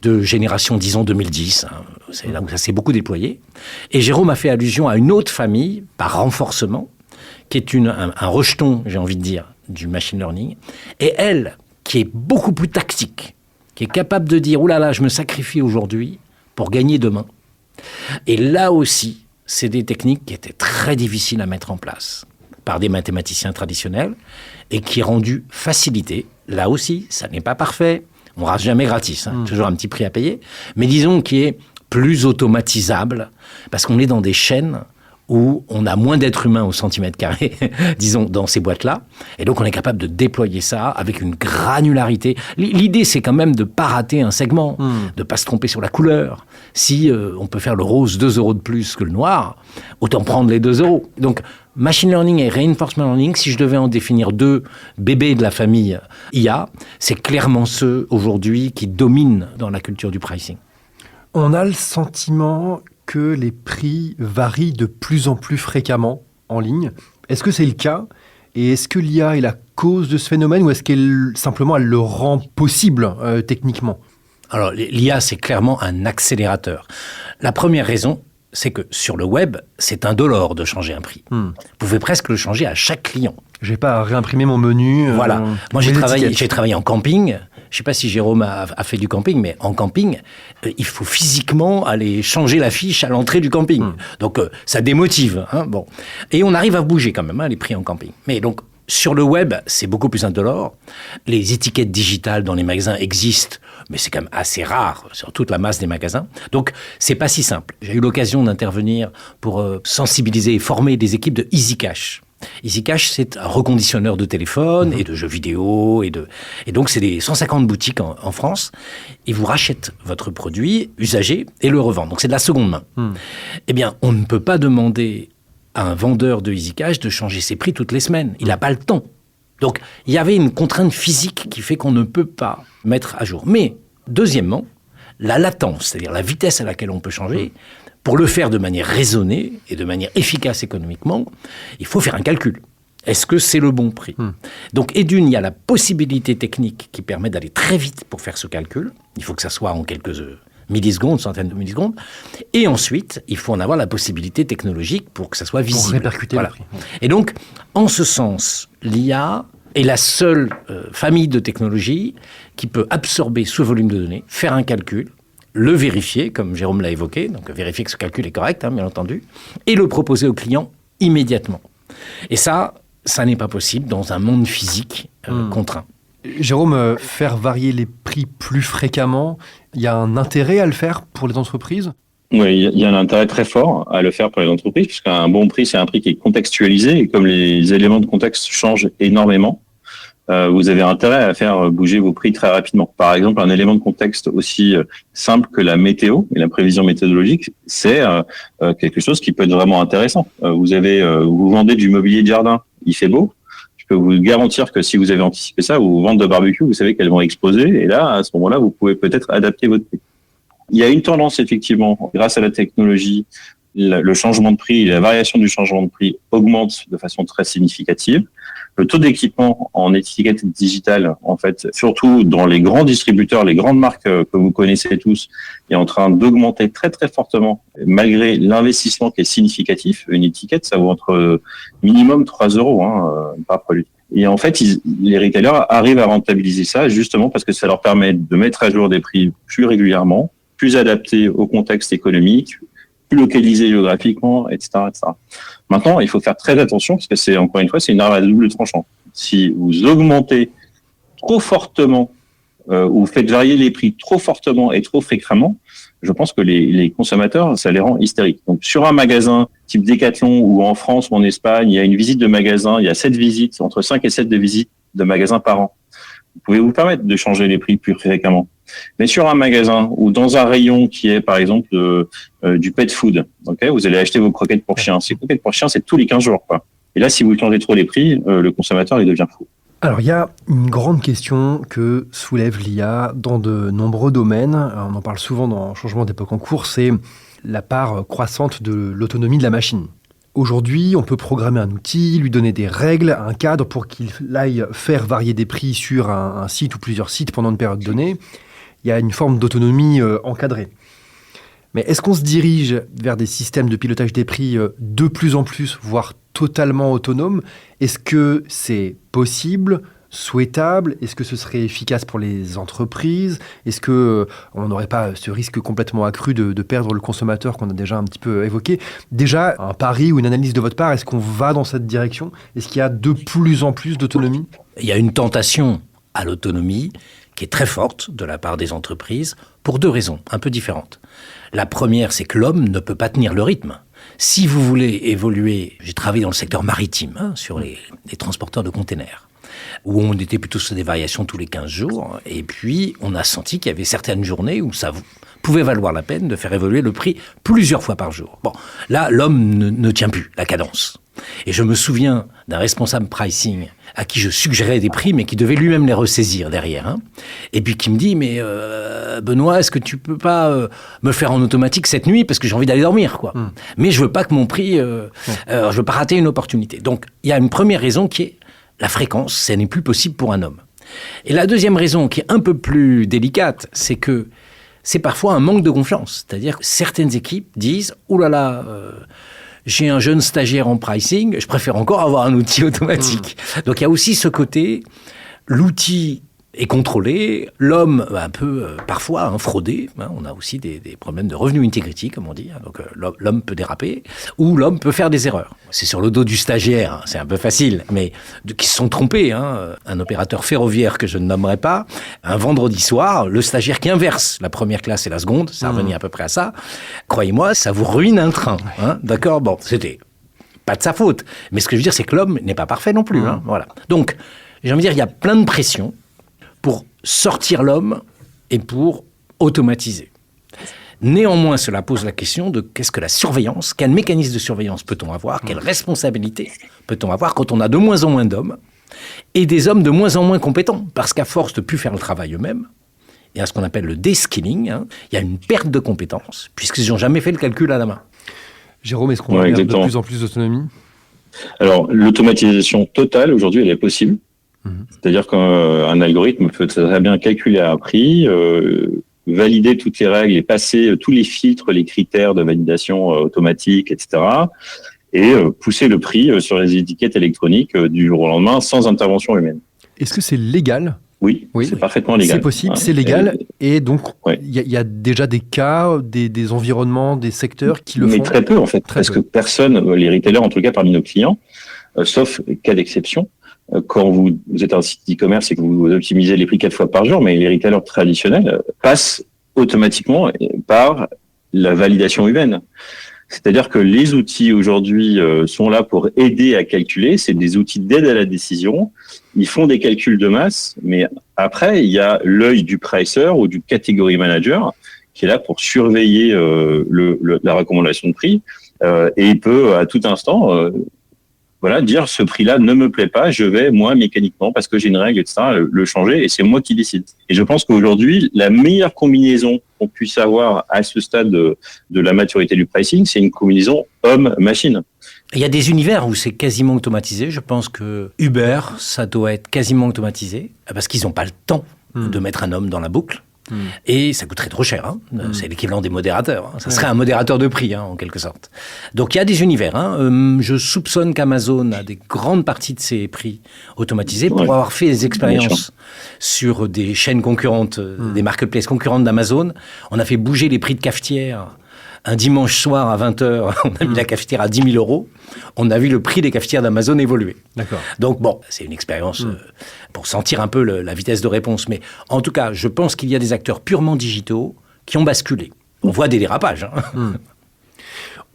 Speaker 1: de génération, disons, 2010. C'est là où ça s'est beaucoup déployé. Et Jérôme a fait allusion à une autre famille, par renforcement, qui est un rejeton, j'ai envie de dire, du machine learning. Et elle, qui est beaucoup plus tactique, qui est capable de dire « Ouh là là, je me sacrifie aujourd'hui pour gagner demain ». Et là aussi, c'est des techniques qui étaient très difficiles à mettre en place par des mathématiciens traditionnels et qui est rendu facilité. Là aussi, ça n'est pas parfait. On ne rate jamais gratis, toujours un petit prix à payer. Mais disons qu'il est plus automatisable parce qu'on est dans des chaînes où on a moins d'êtres humains au centimètre carré, disons, dans ces boîtes-là. Et donc, on est capable de déployer ça avec une granularité. L'idée, c'est quand même de ne pas rater un segment, de ne pas se tromper sur la couleur. Si on peut faire le rose 2 euros de plus que le noir, autant prendre les 2 euros. Donc, machine learning et reinforcement learning, si je devais en définir 2 bébés de la famille IA, c'est clairement ceux, aujourd'hui, qui dominent dans la culture du pricing.
Speaker 3: On a le sentiment que les prix varient de plus en plus fréquemment en ligne. Est-ce que c'est le cas? Et est-ce que l'IA est la cause de ce phénomène ou est-ce qu'elle simplement elle le rend possible techniquement?
Speaker 1: Alors l'IA, c'est clairement un accélérateur. La première raison, c'est que sur le web, c'est indolore de changer un prix. Vous pouvez presque le changer à chaque client.
Speaker 3: Je n'ai pas à réimprimer mon menu.
Speaker 1: Voilà. Moi, j'ai travaillé en camping. Je ne sais pas si Jérôme a fait du camping, mais en camping, il faut physiquement aller changer la fiche à l'entrée du camping. Donc, ça démotive. Bon. Et on arrive à bouger quand même, les prix en camping. Mais donc, sur le web, c'est beaucoup plus indolore. Les étiquettes digitales dans les magasins existent, mais c'est quand même assez rare sur toute la masse des magasins. Donc, c'est pas si simple. J'ai eu l'occasion d'intervenir pour sensibiliser et former des équipes de EasyCash. EasyCash, c'est un reconditionneur de téléphone et de jeux vidéo. Et donc, c'est des 150 boutiques en France. Ils vous rachètent votre produit usagé et le revendent. Donc, c'est de la seconde main. Eh bien, on ne peut pas demander à un vendeur de EasyCash de changer ses prix toutes les semaines. Il n'a pas le temps. Donc, il y avait une contrainte physique qui fait qu'on ne peut pas mettre à jour. Mais, deuxièmement, la latence, c'est-à-dire la vitesse à laquelle on peut changer, pour le faire de manière raisonnée et de manière efficace économiquement, il faut faire un calcul. Est-ce que c'est le bon prix ? Donc, et d'une, il y a la possibilité technique qui permet d'aller très vite pour faire ce calcul. Il faut que ça soit en quelques millisecondes, centaines de millisecondes. Et ensuite, il faut en avoir la possibilité technologique pour que ça soit visible.
Speaker 3: Pour répercuter le prix.
Speaker 1: Et donc, en ce sens, l'IA est la seule famille de technologies qui peut absorber ce volume de données, faire un calcul, le vérifier, comme Jérôme l'a évoqué, donc vérifier que ce calcul est correct, bien entendu, et le proposer au client immédiatement. Et ça n'est pas possible dans un monde physique contraint.
Speaker 3: Jérôme, faire varier les prix plus fréquemment, il y a un intérêt à le faire pour les entreprises ?
Speaker 2: Oui, il y a un intérêt très fort à le faire pour les entreprises, puisqu'un bon prix, c'est un prix qui est contextualisé, et comme les éléments de contexte changent énormément, vous avez intérêt à faire bouger vos prix très rapidement. Par exemple, un élément de contexte aussi simple que la météo et la prévision météorologique, c'est quelque chose qui peut être vraiment intéressant. Vous vendez du mobilier de jardin, il fait beau. Je peux vous garantir que si vous avez anticipé ça, vos ventes de barbecue, vous savez qu'elles vont exploser, et là, à ce moment-là, vous pouvez peut-être adapter votre prix. Il y a une tendance, effectivement, grâce à la technologie, le changement de prix, la variation du changement de prix augmente de façon très significative. Le taux d'équipement en étiquette digitale, en fait, surtout dans les grands distributeurs, les grandes marques que vous connaissez tous, est en train d'augmenter très très fortement, malgré l'investissement qui est significatif. Une étiquette, ça vaut entre minimum 3 € par produit. Et en fait, les retailers arrivent à rentabiliser ça justement parce que ça leur permet de mettre à jour des prix plus régulièrement, plus adaptés au contexte économique, plus localisé géographiquement, etc., etc. Maintenant, il faut faire très attention parce que c'est, encore une fois, c'est une arme à double tranchant. Si vous augmentez trop fortement ou vous faites varier les prix trop fortement et trop fréquemment, je pense que les consommateurs, ça les rend hystériques. Donc, sur un magasin type Decathlon ou en France ou en Espagne, il y a une visite de magasin, il y a 7 visites, entre 5 et 7 de visites de magasins par an. Vous pouvez vous permettre de changer les prix plus fréquemment. Mais sur un magasin ou dans un rayon qui est, par exemple, du pet food, okay, vous allez acheter vos croquettes pour chiens. Ces croquettes pour chiens, c'est tous les 15 jours, quoi. Et là, si vous changez trop les prix, le consommateur, il devient fou.
Speaker 3: Alors, il y a une grande question que soulève l'IA dans de nombreux domaines. On en parle souvent dans Changement d'époque en cours, c'est la part croissante de l'autonomie de la machine. Aujourd'hui, on peut programmer un outil, lui donner des règles, un cadre pour qu'il aille faire varier des prix sur un site ou plusieurs sites pendant une période donnée. Il y a une forme d'autonomie encadrée. Mais est-ce qu'on se dirige vers des systèmes de pilotage des prix de plus en plus, voire totalement autonomes ? Est-ce que c'est possible, souhaitable ? Est-ce que ce serait efficace pour les entreprises ? Est-ce qu'on n'aurait pas ce risque complètement accru de perdre le consommateur qu'on a déjà un petit peu évoqué ? Déjà, un pari ou une analyse de votre part, est-ce qu'on va dans cette direction ? Est-ce qu'il y a de plus en plus d'autonomie ?
Speaker 1: Il y a une tentation à l'autonomie qui est très forte de la part des entreprises pour 2 raisons un peu différentes. La première, c'est que l'homme ne peut pas tenir le rythme. Si vous voulez évoluer, j'ai travaillé dans le secteur maritime, sur les transporteurs de containers, où on était plutôt sur des variations tous les 15 jours, et puis on a senti qu'il y avait certaines journées où ça pouvait valoir la peine de faire évoluer le prix plusieurs fois par jour. Bon, là, l'homme ne tient plus la cadence. Et je me souviens d'un responsable pricing à qui je suggérais des prix, mais qui devait lui-même les ressaisir derrière. Et puis qui me dit, mais Benoît, est-ce que tu peux pas me faire en automatique cette nuit parce que j'ai envie d'aller dormir, quoi. Mais je veux pas que mon prix, je veux pas rater une opportunité. Donc il y a une première raison qui est la fréquence, ça n'est plus possible pour un homme. Et la deuxième raison qui est un peu plus délicate, c'est que c'est parfois un manque de confiance. C'est-à-dire que certaines équipes disent, oulala, j'ai un jeune stagiaire en pricing, je préfère encore avoir un outil automatique. Donc il y a aussi ce côté, l'outil est contrôlé, l'homme un peu parfois fraudé, on a aussi des problèmes de revenue integrity, comme on dit, donc l'homme peut déraper, ou l'homme peut faire des erreurs. C'est sur le dos du stagiaire, c'est un peu facile, mais qui se sont trompés. Un opérateur ferroviaire que je ne nommerai pas, un vendredi soir, le stagiaire qui inverse la première classe et la seconde, ça revenait à peu près à ça, croyez-moi, ça vous ruine un train. D'accord ? Bon, c'était pas de sa faute, mais ce que je veux dire, c'est que l'homme n'est pas parfait non plus. Voilà. Donc, j'ai envie de dire, il y a plein de pressions pour sortir l'homme et pour automatiser. Néanmoins, cela pose la question de qu'est-ce que la surveillance, quel mécanisme de surveillance peut-on avoir, quelle responsabilité peut-on avoir quand on a de moins en moins d'hommes et des hommes de moins en moins compétents, parce qu'à force de ne plus faire le travail eux-mêmes, il y a ce qu'on appelle le deskilling, il y a une perte de compétences, puisqu'ils n'ont jamais fait le calcul à la main.
Speaker 3: Jérôme, est-ce qu'on va vers de plus en plus d'autonomie ?
Speaker 2: Alors, l'automatisation totale, aujourd'hui, elle est possible. C'est-à-dire qu'un algorithme peut très bien calculer un prix, valider toutes les règles et passer tous les filtres, les critères de validation automatique, etc. Et pousser le prix sur les étiquettes électroniques du jour au lendemain sans intervention humaine.
Speaker 3: Est-ce que c'est légal ?
Speaker 2: Oui, c'est parfaitement légal.
Speaker 3: C'est possible, c'est légal. Et donc, il y a déjà des cas, des environnements, des secteurs qui le font.
Speaker 2: Mais très peu, en fait. Parce que personne, les retailers, en tout cas parmi nos clients, sauf cas d'exception, quand vous êtes un site e-commerce et que vous optimisez les prix 4 fois par jour, mais les retailers traditionnels passent automatiquement par la validation humaine. C'est-à-dire que les outils aujourd'hui sont là pour aider à calculer. C'est des outils d'aide à la décision. Ils font des calculs de masse, mais après, il y a l'œil du pricer ou du category manager qui est là pour surveiller la recommandation de prix. Et il peut à tout instant dire ce prix-là ne me plaît pas, je vais moi mécaniquement parce que j'ai une règle, etc. le changer et c'est moi qui décide. Et je pense qu'aujourd'hui la meilleure combinaison qu'on puisse avoir à ce stade de la maturité du pricing, c'est une combinaison homme-machine.
Speaker 1: Il y a des univers où c'est quasiment automatisé. Je pense que Uber, ça doit être quasiment automatisé parce qu'ils n'ont pas le temps de mettre un homme dans la boucle. Et ça coûterait trop cher. C'est l'équivalent des modérateurs. Ça serait un modérateur de prix, en quelque sorte. Donc, il y a des univers. Je soupçonne qu'Amazon a des grandes parties de ses prix automatisés pour avoir fait des expériences sur des chaînes concurrentes, des marketplaces concurrentes d'Amazon. On a fait bouger les prix de cafetière. Un dimanche soir à 20h, on a mis la cafetière à 10 000 €. On a vu le prix des cafetières d'Amazon évoluer.
Speaker 3: D'accord.
Speaker 1: Donc c'est une expérience pour sentir un peu la vitesse de réponse. Mais en tout cas, je pense qu'il y a des acteurs purement digitaux qui ont basculé. On voit des dérapages.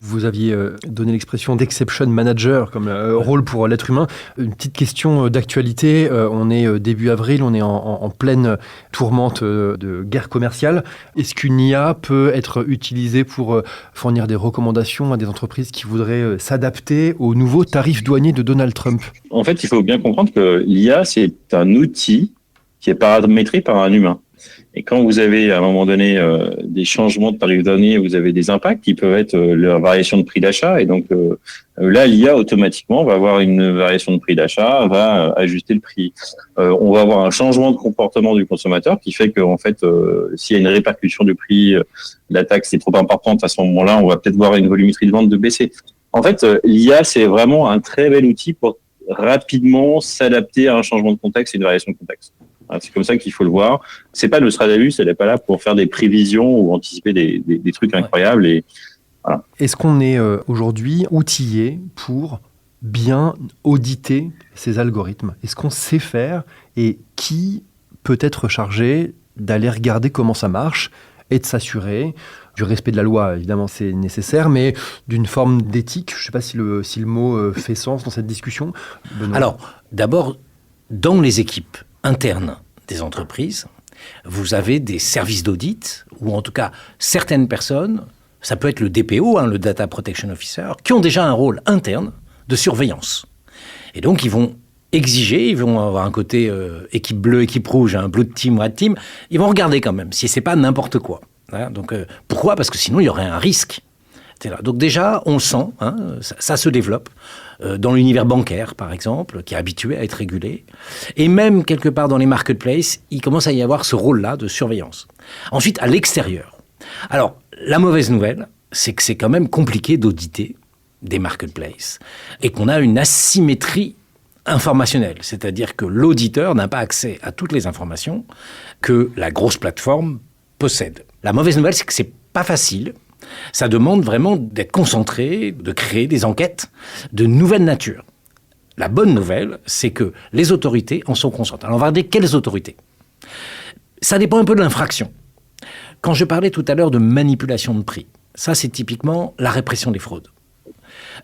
Speaker 3: Vous aviez donné l'expression d'exception manager comme rôle pour l'être humain. Une petite question d'actualité. On est début avril, on est en pleine tourmente de guerre commerciale. Est-ce qu'une IA peut être utilisée pour fournir des recommandations à des entreprises qui voudraient s'adapter aux nouveaux tarifs douaniers de Donald Trump ?
Speaker 2: En fait, il faut bien comprendre que l'IA, c'est un outil qui est paramétré par un humain. Et quand vous avez à un moment donné des changements de tarifs douaniers, vous avez des impacts qui peuvent être leur variation de prix d'achat. Et donc là, l'IA automatiquement va avoir une variation de prix d'achat, va ajuster le prix. On va avoir un changement de comportement du consommateur qui fait qu'en fait, s'il y a une répercussion du prix, la taxe est trop importante à ce moment-là, on va peut-être voir une volumétrie de vente de baisser. En fait, l'IA, c'est vraiment un très bel outil pour rapidement s'adapter à un changement de contexte et une variation de contexte. C'est comme ça qu'il faut le voir. C'est pas Nostradamus, elle n'est pas là pour faire des prévisions ou anticiper des trucs incroyables. Et voilà.
Speaker 3: Est-ce qu'on est aujourd'hui outillé pour bien auditer ces algorithmes ? Est-ce qu'on sait faire et qui peut être chargé d'aller regarder comment ça marche et de s'assurer du respect de la loi, évidemment c'est nécessaire, mais d'une forme d'éthique. Je ne sais pas si le mot fait sens dans cette discussion. Benoît.
Speaker 1: Alors, d'abord, dans les équipes internes des entreprises, vous avez des services d'audit, ou en tout cas certaines personnes, ça peut être le DPO, le Data Protection Officer, qui ont déjà un rôle interne de surveillance. Et donc ils vont exiger, ils vont avoir un côté équipe bleue, équipe rouge, blue team, red team, ils vont regarder quand même, si c'est pas n'importe quoi. Donc, pourquoi ? Parce que sinon il y aurait un risque. Donc déjà, on le sent, ça se développe dans l'univers bancaire, par exemple, qui est habitué à être régulé. Et même, quelque part, dans les marketplaces, il commence à y avoir ce rôle-là de surveillance. Ensuite, à l'extérieur. Alors, la mauvaise nouvelle, c'est que c'est quand même compliqué d'auditer des marketplaces et qu'on a une asymétrie informationnelle. C'est-à-dire que l'auditeur n'a pas accès à toutes les informations que la grosse plateforme possède. La mauvaise nouvelle, c'est que c'est pas facile. Ça demande vraiment d'être concentré, de créer des enquêtes de nouvelle nature. La bonne nouvelle, c'est que les autorités en sont conscientes. Alors on va regarder quelles autorités. Ça dépend un peu de l'infraction. Quand je parlais tout à l'heure de manipulation de prix, ça c'est typiquement la répression des fraudes.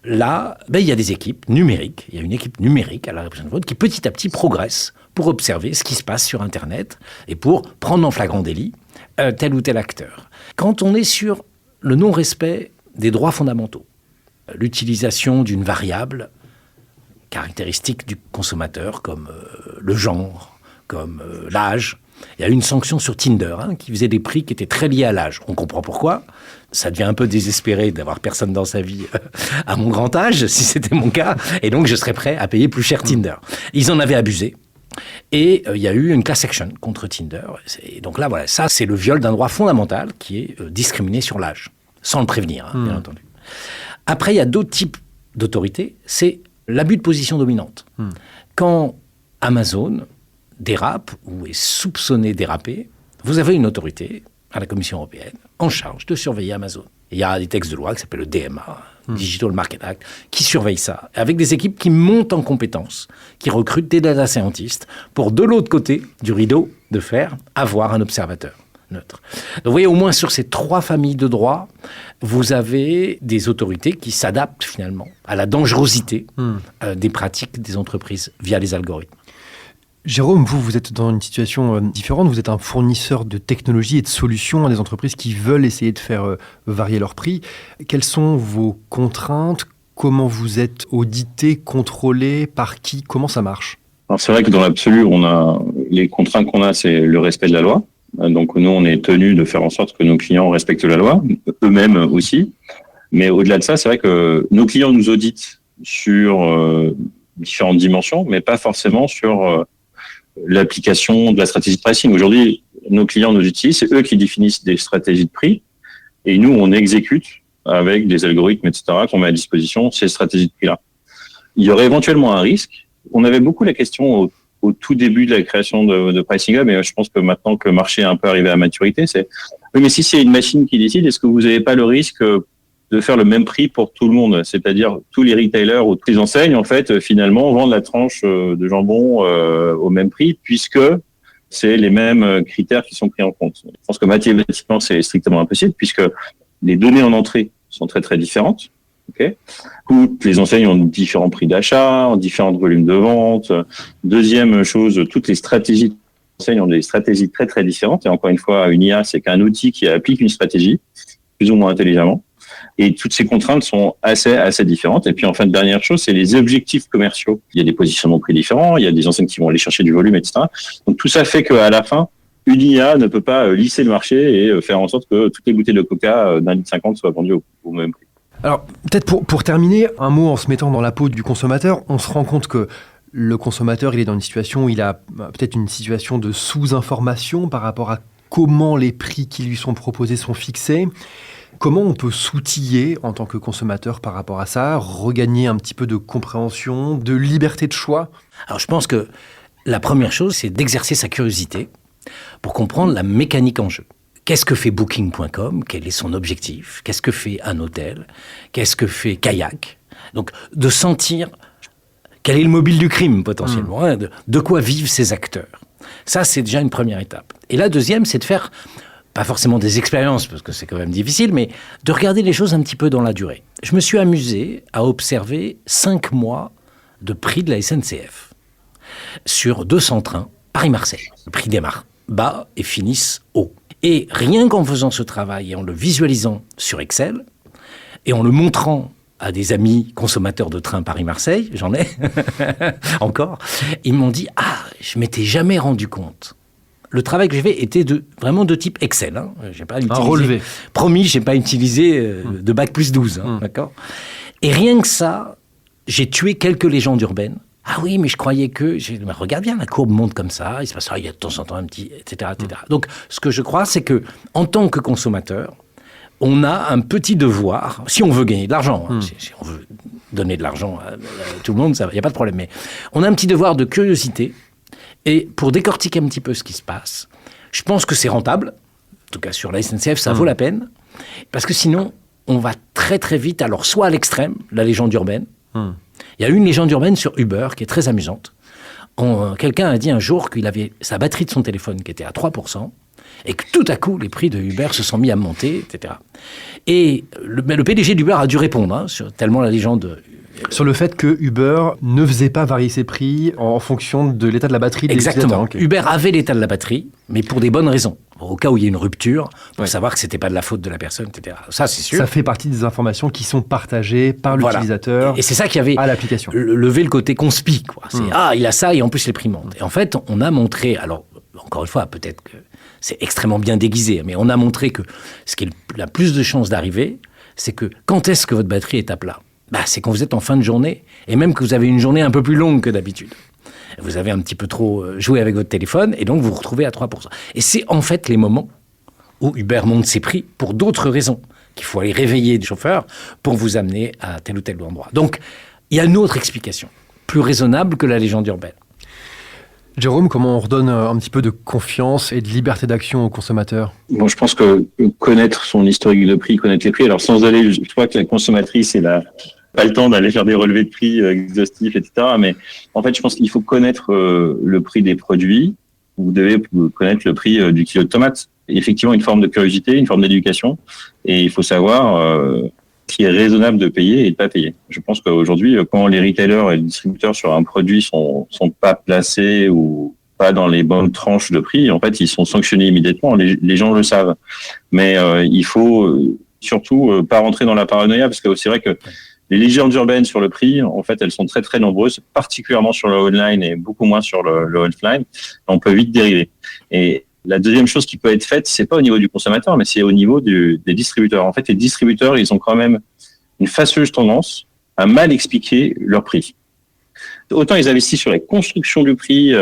Speaker 1: Là, il y a des équipes numériques, il y a une équipe numérique à la répression des fraudes qui petit à petit progresse pour observer ce qui se passe sur Internet et pour prendre en flagrant délit tel ou tel acteur. Quand on est sur le non-respect des droits fondamentaux, l'utilisation d'une variable caractéristiques du consommateur, comme le genre, comme l'âge. Il y a eu une sanction sur Tinder qui faisait des prix qui étaient très liés à l'âge. On comprend pourquoi. Ça devient un peu désespéré d'avoir personne dans sa vie à mon grand âge, si c'était mon cas. Et donc, je serais prêt à payer plus cher Tinder. Ils en avaient abusé. Et il y a eu une class action contre Tinder. Et donc là, voilà, ça, c'est le viol d'un droit fondamental qui est discriminé sur l'âge, sans le prévenir, bien entendu. Après, il y a d'autres types d'autorités. C'est l'abus de position dominante. Quand Amazon dérape ou est soupçonné déraper, vous avez une autorité à la Commission européenne en charge de surveiller Amazon. Il y a des textes de loi qui s'appellent le DMA, Digital Market Act, qui surveillent ça, avec des équipes qui montent en compétences, qui recrutent des data scientists pour, de l'autre côté du rideau de fer, avoir un observateur neutre. Donc vous voyez, au moins sur ces 3 familles de droits, vous avez des autorités qui s'adaptent finalement à la dangerosité des pratiques des entreprises via les algorithmes.
Speaker 3: Jérôme, vous êtes dans une situation différente. Vous êtes un fournisseur de technologies et de solutions à des entreprises qui veulent essayer de faire varier leurs prix. Quelles sont vos contraintes ? Comment vous êtes audité, contrôlé ? Par qui ? Comment ça marche ?
Speaker 2: Alors c'est vrai que dans l'absolu, les contraintes qu'on a, c'est le respect de la loi. Donc nous, on est tenu de faire en sorte que nos clients respectent la loi, eux-mêmes aussi. Mais au-delà de ça, c'est vrai que nos clients nous auditent sur différentes dimensions, mais pas forcément sur l'application de la stratégie de pricing. Aujourd'hui, nos clients nous utilisent, c'est eux qui définissent des stratégies de prix, et nous, on exécute avec des algorithmes, etc., qu'on met à disposition ces stratégies de prix-là. Il y aurait éventuellement un risque. On avait beaucoup la question au tout début de la création de Pricing Hub, mais je pense que maintenant que le marché est un peu arrivé à maturité, c'est oui, mais si c'est une machine qui décide, est-ce que vous n'avez pas le risque de faire le même prix pour tout le monde, c'est-à-dire tous les retailers ou toutes les enseignes, en fait, finalement, vendent la tranche de jambon au même prix, puisque c'est les mêmes critères qui sont pris en compte. Je pense que mathématiquement, c'est strictement impossible, puisque les données en entrée sont très, très différentes. Okay. Toutes les enseignes ont différents prix d'achat, ont différents volumes de vente. Deuxième chose, toutes les stratégies d'enseignes ont des stratégies très, très différentes. Et encore une fois, une IA, c'est qu'un outil qui applique une stratégie, plus ou moins intelligemment. Et toutes ces contraintes sont assez différentes. Et puis, enfin, dernière chose, c'est les objectifs commerciaux. Il y a des positionnements de prix différents, il y a des enseignes qui vont aller chercher du volume, etc. Donc, tout ça fait qu'à la fin, une IA ne peut pas lisser le marché et faire en sorte que toutes les bouteilles de Coca d'1,50 litre soient vendues au même prix.
Speaker 3: Alors, peut-être pour terminer, un mot en se mettant dans la peau du consommateur, on se rend compte que le consommateur, il est dans une situation où il a peut-être une situation de sous-information par rapport à comment les prix qui lui sont proposés sont fixés. Comment on peut s'outiller en tant que consommateur par rapport à ça, regagner un petit peu de compréhension, de liberté de choix ?
Speaker 1: Alors, je pense que la première chose, c'est d'exercer sa curiosité pour comprendre la mécanique en jeu. Qu'est-ce que fait Booking.com ? Quel est son objectif ? Qu'est-ce que fait un hôtel ? Qu'est-ce que fait Kayak ? Donc, de sentir quel est le mobile du crime, potentiellement, de quoi vivent ces acteurs. Ça, c'est déjà une première étape. Et la deuxième, c'est de faire, pas forcément des expériences, parce que c'est quand même difficile, mais de regarder les choses un petit peu dans la durée. Je me suis amusé à observer 5 mois de prix de la SNCF sur 200 trains, Paris-Marseille. Le prix démarre bas et finissent haut. Et rien qu'en faisant ce travail et en le visualisant sur Excel, et en le montrant à des amis consommateurs de train Paris-Marseille, j'en ai encore, ils m'ont dit « Ah, je m'étais jamais rendu compte ». Le travail que j'ai fait était vraiment de type Excel. J'ai pas utilisé,
Speaker 3: un relevé.
Speaker 1: Promis, je n'ai pas utilisé de bac plus 12. D'accord. Et rien que ça, j'ai tué quelques légendes urbaines. Ah oui, mais je croyais que... Mais regarde bien, la courbe monte comme ça, il se passe il y a de temps en temps un petit... etc. Donc, ce que je crois, c'est que en tant que consommateur, on a un petit devoir, si on veut gagner de l'argent, si on veut donner de l'argent à tout le monde, il n'y a pas de problème, mais on a un petit devoir de curiosité, et pour décortiquer un petit peu ce qui se passe, je pense que c'est rentable, en tout cas sur la SNCF, ça vaut la peine, parce que sinon, on va très très vite, alors soit à l'extrême, la légende urbaine. Il y a une légende urbaine sur Uber qui est très amusante. Quelqu'un a dit un jour qu'il avait sa batterie de son téléphone qui était à 3%, et que tout à coup, les prix de Uber se sont mis à monter, etc. Et le PDG d'Uber a dû répondre, tellement la légende
Speaker 3: Sur le fait que Uber ne faisait pas varier ses prix en fonction de l'état de la batterie des
Speaker 1: Exactement.
Speaker 3: utilisateurs.
Speaker 1: Uber avait l'état de la batterie, mais pour des bonnes raisons. Au cas où il y a une rupture, pour savoir que c'était pas de la faute de la personne, etc. Ça, c'est sûr.
Speaker 3: Ça fait partie des informations qui sont partagées par l'utilisateur
Speaker 1: Et c'est ça qui avait
Speaker 3: à l'application.
Speaker 1: levé le côté conspi, quoi. C'est il a ça et en plus les prix montent. Et en fait, on a montré, alors encore une fois, peut-être que c'est extrêmement bien déguisé, mais on a montré que ce qui a plus de chances d'arriver, c'est que quand est-ce que votre batterie est à plat ? C'est quand vous êtes en fin de journée, et même que vous avez une journée un peu plus longue que d'habitude. Vous avez un petit peu trop joué avec votre téléphone, et donc vous vous retrouvez à 3%. Et c'est en fait les moments où Uber monte ses prix pour d'autres raisons, qu'il faut aller réveiller des chauffeurs pour vous amener à tel ou tel endroit. Donc, il y a une autre explication, plus raisonnable que la légende urbaine.
Speaker 3: Jérôme, comment on redonne un petit peu de confiance et de liberté d'action aux consommateurs ?
Speaker 2: Bon, je pense que connaître son historique de prix, connaître les prix, alors sans aller, je crois que la consommatrice pas le temps d'aller faire des relevés de prix exhaustifs, etc. Mais en fait, je pense qu'il faut connaître le prix des produits. Vous devez connaître le prix du kilo de tomates. Et effectivement, une forme de curiosité, une forme d'éducation. Et il faut savoir ce qui est raisonnable de payer et de pas payer. Je pense qu'aujourd'hui, quand les retailers et les distributeurs sur un produit sont pas placés ou pas dans les bonnes tranches de prix, en fait, ils sont sanctionnés immédiatement. Les gens le savent. Mais il faut surtout pas rentrer dans la paranoïa, parce que c'est vrai que les légendes urbaines sur le prix, en fait, elles sont très, très nombreuses, particulièrement sur le online et beaucoup moins sur le offline. On peut vite dériver. Et la deuxième chose qui peut être faite, c'est pas au niveau du consommateur, mais c'est au niveau des distributeurs. En fait, les distributeurs, ils ont quand même une fâcheuse tendance à mal expliquer leur prix. Autant ils investissent sur la construction du prix,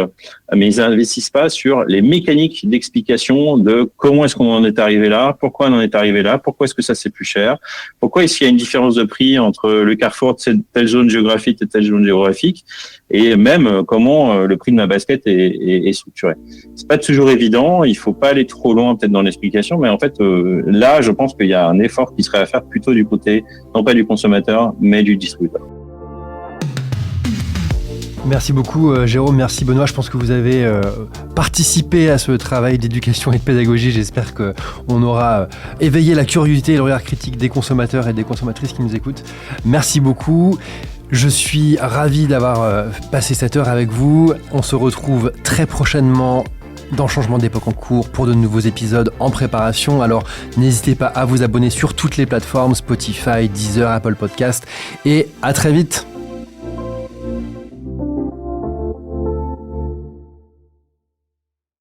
Speaker 2: mais ils investissent pas sur les mécaniques d'explication de comment est-ce qu'on en est arrivé là, pourquoi on en est arrivé là, pourquoi est-ce que ça c'est plus cher, pourquoi est-ce qu'il y a une différence de prix entre le Carrefour de telle zone géographique et telle zone géographique, et même comment le prix de ma basket est structuré. C'est pas toujours évident, il faut pas aller trop loin peut-être dans l'explication, mais en fait là je pense qu'il y a un effort qui serait à faire plutôt du côté, non pas du consommateur, mais du distributeur.
Speaker 3: Merci beaucoup Jérôme, merci Benoît. Je pense que vous avez participé à ce travail d'éducation et de pédagogie. J'espère qu'on aura éveillé la curiosité et le regard critique des consommateurs et des consommatrices qui nous écoutent. Merci beaucoup. Je suis ravi d'avoir passé cette heure avec vous. On se retrouve très prochainement dans Changement d'époque en cours pour de nouveaux épisodes en préparation. Alors n'hésitez pas à vous abonner sur toutes les plateformes, Spotify, Deezer, Apple Podcast, et à très vite.